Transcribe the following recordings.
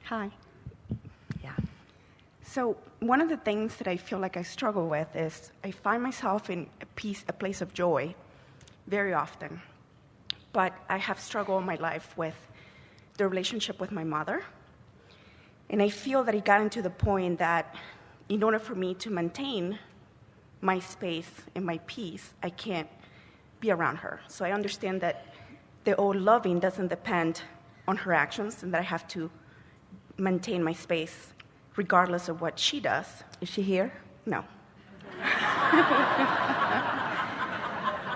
Hi. Yeah. So one of the things that I feel like I struggle with is I find myself in a place of joy very often. But I have struggled in my life with the relationship with my mother. And I feel that it got into the point that in order for me to maintain my space and my peace, I can't be around her. So I understand that the old loving doesn't depend on her actions and that I have to maintain my space regardless of what she does. Is she here? No.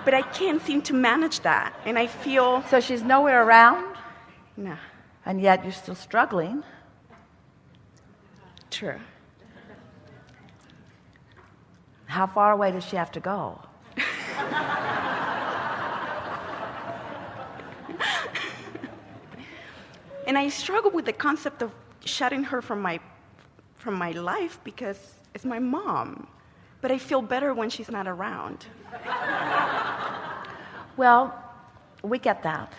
But I can't seem to manage that, and I feel... So she's nowhere around? No. And yet you're still struggling. True. How far away does she have to go? And I struggle with the concept of shutting her from my life because it's my mom. But I feel better when she's not around. Well, we get that.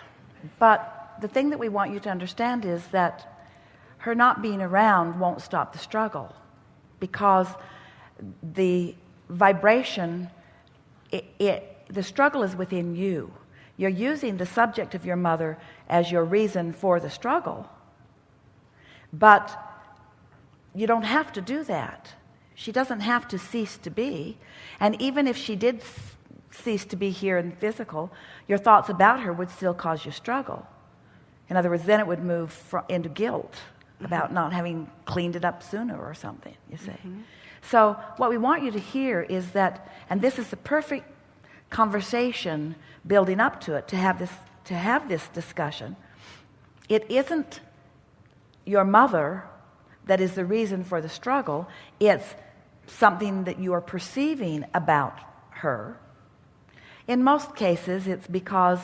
But the thing that we want you to understand is that her not being around won't stop the struggle, because the vibration, the struggle is within you. You're using the subject of your mother as your reason for the struggle. But you don't have to do that. She doesn't have to cease to be. And even if she did cease to be here in physical, your thoughts about her would still cause you struggle. In other words, then it would move into guilt about not having cleaned it up sooner or something, you see. So what we want you to hear is that, and this is the perfect conversation building up to it, to have this discussion. It isn't your mother that is the reason for the struggle. It's something that you are perceiving about her. In most cases, it's because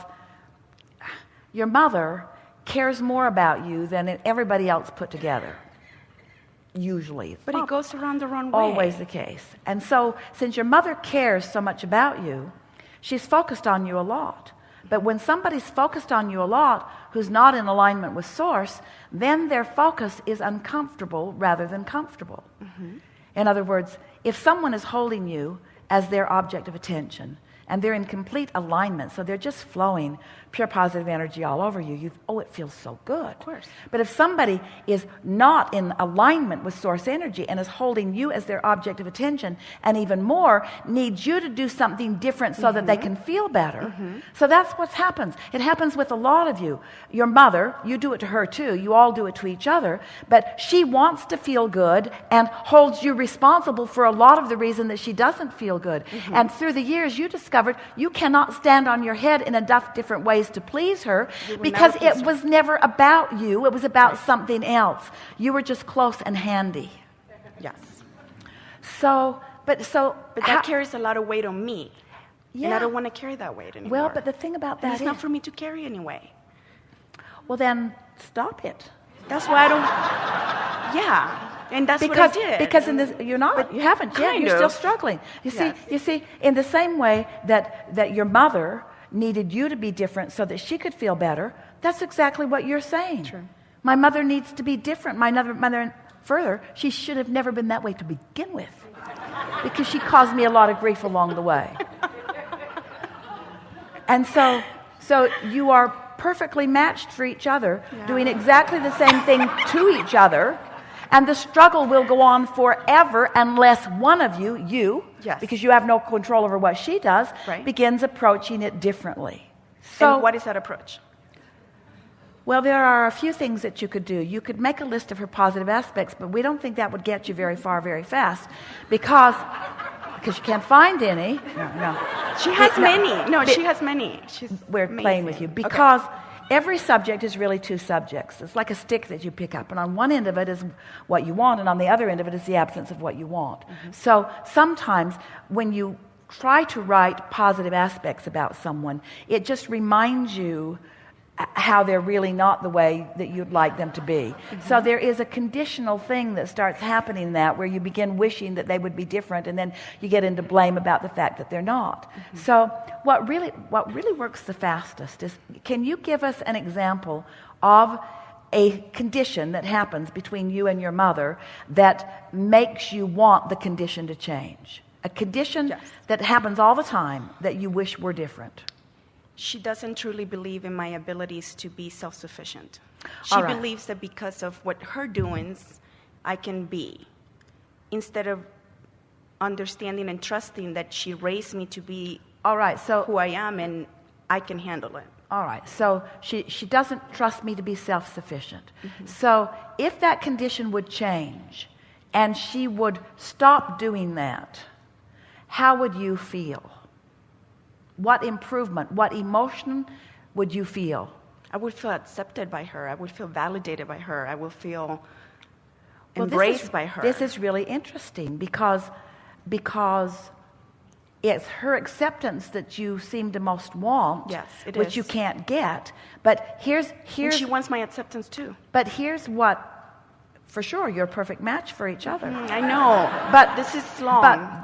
your mother cares more about you than everybody else put together. Usually. But it goes around the wrong way. Always the case. And so, since your mother cares so much about you, she's focused on you a lot. But when somebody's focused on you a lot who's not in alignment with Source, then their focus is uncomfortable rather than comfortable. In other words, if someone is holding you as their object of attention, and they're in complete alignment, so they're just flowing pure positive energy all over you, it feels so good. Of course. But if somebody is not in alignment with Source energy and is holding you as their object of attention, and even more, needs you to do something different so that they can feel better, so that's what happens. It happens with a lot of you. Your mother, you do it to her too, you all do it to each other, but she wants to feel good and holds you responsible for a lot of the reason that she doesn't feel good. And through the years, you discovered you cannot stand on your head in enough different ways to please her, because it was never about you. It was about something else. You were just close and handy. Yes. But that carries a lot of weight on me. Yeah. And I don't want to carry that weight anymore. Well, but the thing about that it's not for me to carry anyway. Well, then stop it. That's why I don't... Yeah. And that's what I did. Because in this, you haven't yet. You're still struggling. You see, in the same way that your mother needed you to be different so that she could feel better, that's exactly what you're saying. True. My mother needs to be different. My mother, further, she should have never been that way to begin with, because she caused me a lot of grief along the way. And so you are perfectly matched for each other, doing exactly the same thing to each other. And the struggle will go on forever unless one of you, yes, because you have no control over what she does, right, begins approaching it differently. So, and what is that approach? Well, there are a few things that you could do. You could make a list of her positive aspects, but we don't think that would get you very far very fast, because you can't find any. No. She has many. No, she has many. We're amazing. Playing with you because every subject is really two subjects. It's like a stick that you pick up, and on one end of it is what you want, and on the other end of it is the absence of what you want. So sometimes when you try to write positive aspects about someone, it just reminds you how they're really not the way that you'd like them to be. So there is a conditional thing that starts happening where you begin wishing that they would be different, and then you get into blame about the fact that they're not. So what really works the fastest is, can you give us an example of a condition that happens between you and your mother that makes you want the condition to change? A condition Yes. that happens all the time that you wish were different. She doesn't truly believe in my abilities to be self-sufficient. She All right. believes that because of what her doings, I can be, instead of understanding and trusting that she raised me to be All right, so who I am and I can handle it. all right, so she doesn't trust me to be self-sufficient. So if that condition would change and she would stop doing that, how would you feel? What improvement, what emotion would you feel? I would feel accepted by her. I would feel validated by her. I would feel Well, embraced by her. This is really interesting because it's her acceptance that you seem to most want, Yes, it which is. you can't get. But And she wants my acceptance too. But here's what, for sure, you're a perfect match for each other. I know, But this is long.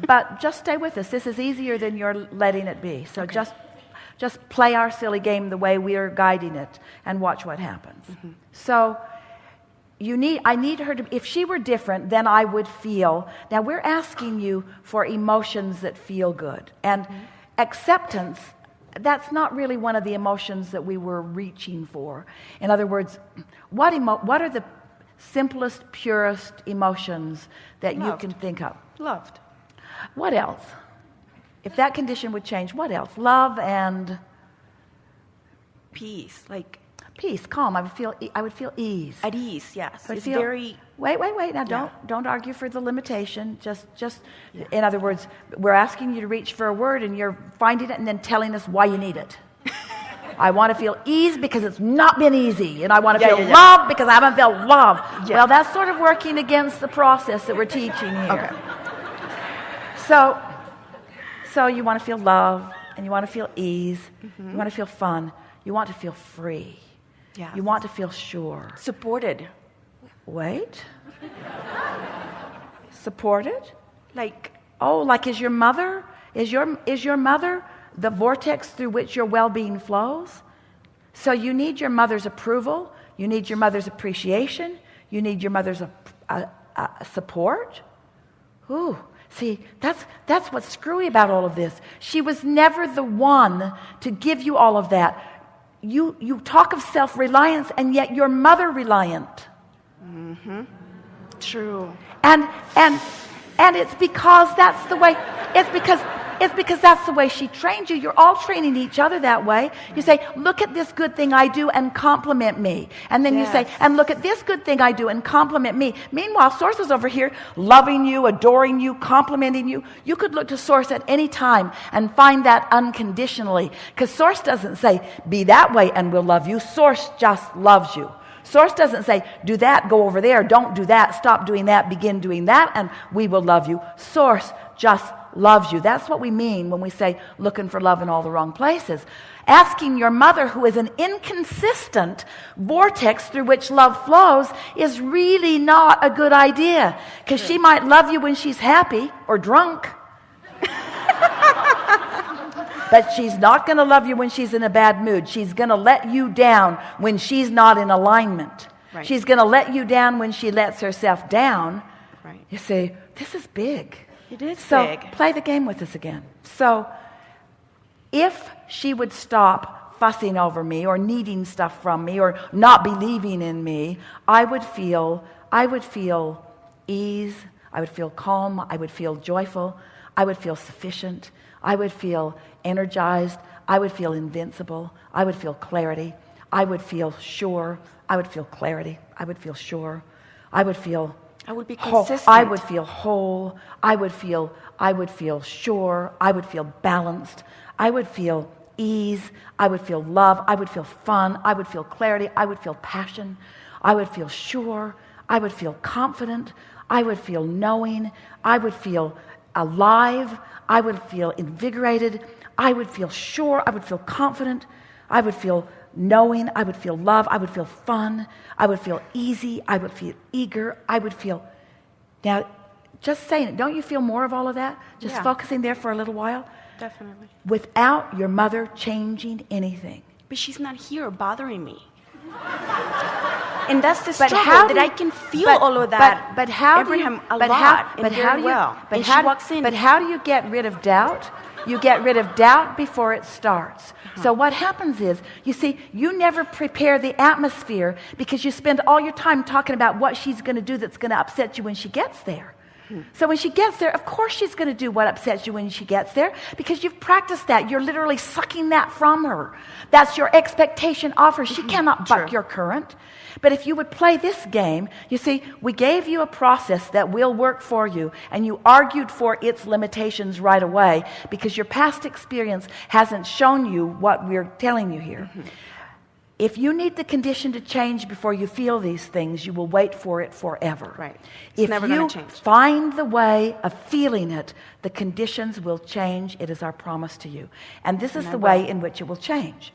But just stay with us. This is easier than you're letting it be. So just play our silly game the way we are guiding it and watch what happens. So I need her to, if she were different, then I would feel. Now we're asking you for emotions that feel good. And acceptance, that's not really one of the emotions that we were reaching for. In other words, what are the simplest, purest emotions that you Loved. can think of? Loved. What else? If that condition would change, what else? Love and Peace, like peace, calm. I would feel ease. at ease, yes. I It's feel- very, Wait. Now, don't argue for the limitation. Just. In other words, we're asking you to reach for a word, and you're finding it and then telling us why you need it. I want to feel ease because it's not been easy, and I want to feel love because I haven't felt love. Yeah. Well, that's sort of working against the process that we're teaching here. Okay. So you want to feel love, and you want to feel ease. You want to feel fun. You want to feel free. yeah. You want to feel sure. Supported. Wait. Supported? Like, Oh, like is your mother? Is your mother the vortex through which your well-being flows? So you need your mother's approval. You need your mother's appreciation. You need your mother's support. Ooh, see, that's what's screwy about all of this. She was never the one to give you all of that. You talk of self-reliance, and yet you're mother-reliant. true. And it's because that's the way. It's because that's the way she trained you. You're all training each other that way. You say, look at this good thing I do and compliment me. And then you say, and look at this good thing I do and compliment me. Meanwhile, Source is over here loving you, adoring you, complimenting you. You could look to Source at any time and find that unconditionally. Because Source doesn't say, be that way and we'll love you. Source just loves you. Source doesn't say, do that, go over there, don't do that, stop doing that, begin doing that, and we will love you. Source just loves you. That's what we mean when we say looking for love in all the wrong places. Asking your mother, who is an inconsistent vortex through which love flows, is really not a good idea. Because she might love you when she's happy or drunk. But she's not going to love you when she's in a bad mood. She's going to let you down when she's not in alignment. Right. She's going to let you down when she lets herself down. Right. You say, this is big. It is So big. play the game with us again. So if she would stop fussing over me or needing stuff from me or not believing in me, I would feel ease. I would feel calm. I would feel joyful. I would feel sufficient. I would feel energized. I would feel invincible. I would feel clarity. I would feel sure. I would feel clarity. I would feel sure. I would feel I would be whole. consistent. I would feel whole. I would feel sure. I would feel balanced. I would feel ease. I would feel love. I would feel fun. I would feel clarity. I would feel passion. I would feel sure. I would feel confident. I would feel knowing. I would feel alive. I would feel invigorated. I would feel sure. I would feel confident. I would feel knowing. I would feel love. I would feel fun. I would feel easy. I would feel eager. I would feel... Now, just saying it, don't you feel more of all of that? Just focusing there for a little while? Definitely. Without your mother changing anything. But she's not here bothering me. And that's the But struggle, how that do you- I can feel all of that. But how Abraham do you, a but lot how, and but very how do you, well. But and how, she walks in. But how do you get rid of doubt? You get rid of doubt before it starts. So what happens is, you see, you never prepare the atmosphere because you spend all your time talking about what she's going to do that's going to upset you when she gets there. So when she gets there, of course she's going to do what upsets you when she gets there because you've practiced that. You're literally sucking that from her. That's your expectation of her. She cannot buck your current. But if you would play this game, you see, we gave you a process that will work for you, and you argued for its limitations right away because your past experience hasn't shown you what we're telling you here. If you need the condition to change before you feel these things, you will wait for it forever. Right. It's never going to change. If you find the way of feeling it, the conditions will change. It is our promise to you. And this is the way in which it will change.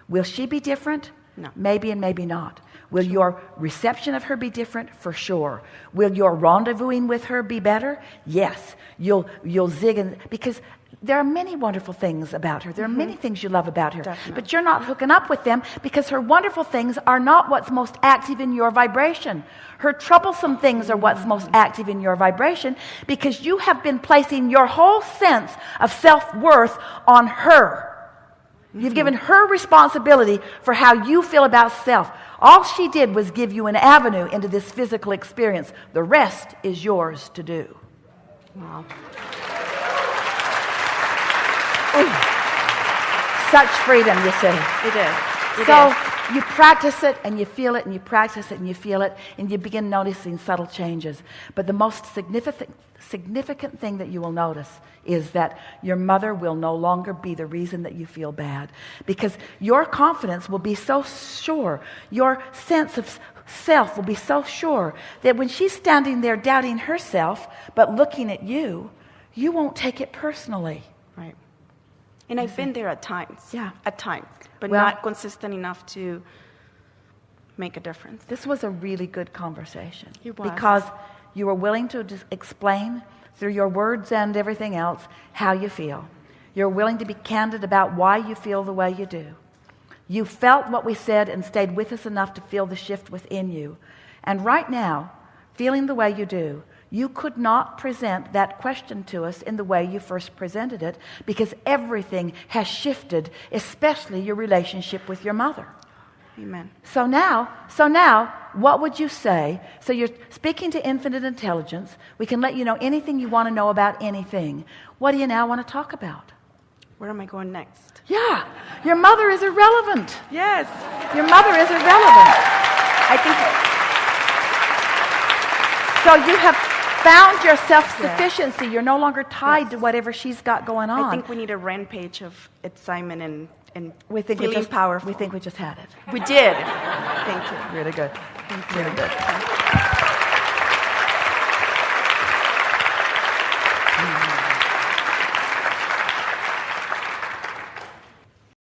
Will she be different? No. Maybe and maybe not. Will your reception of her be different? For sure. Will your rendezvousing with her be better? Yes. You'll zig and because there are many wonderful things about her. There are many things you love about her. Definitely. But you're not hooking up with them because her wonderful things are not what's most active in your vibration. Her troublesome things are what's most active in your vibration because you have been placing your whole sense of self-worth on her. You've given her responsibility for how you feel about self. All she did was give you an avenue into this physical experience. The rest is yours to do. Wow. Ooh. Such freedom, you see. It is. So you practice it and you feel it and you practice it and you feel it and you begin noticing subtle changes. But the most significant thing that you will notice is that your mother will no longer be the reason that you feel bad because your confidence will be so sure, your sense of self will be so sure that when she's standing there doubting herself but looking at you, you won't take it personally. Right. And I've been there at times. Yeah. At times. But Well- not consistent enough to make a difference. This was a really good conversation. It was. Because you were willing to just explain through your words and everything else how you feel. You're willing to be candid about why you feel the way you do. You felt what we said and stayed with us enough to feel the shift within you. And right now, feeling the way you do, you could not present that question to us in the way you first presented it because everything has shifted, especially your relationship with your mother. Amen. So now, what would you say? So you're speaking to infinite intelligence. We can let you know anything you want to know about anything. What do you now want to talk about? Where am I going next? Yeah, your mother is irrelevant. Yes. Your mother is irrelevant. I think So you have found your self-sufficiency. You're no longer tied to whatever she's got going on. I think we need a rampage of excitement and we think feeling powerful. We think we just had it. We did. Thank you. Really good. Thank you. Really good.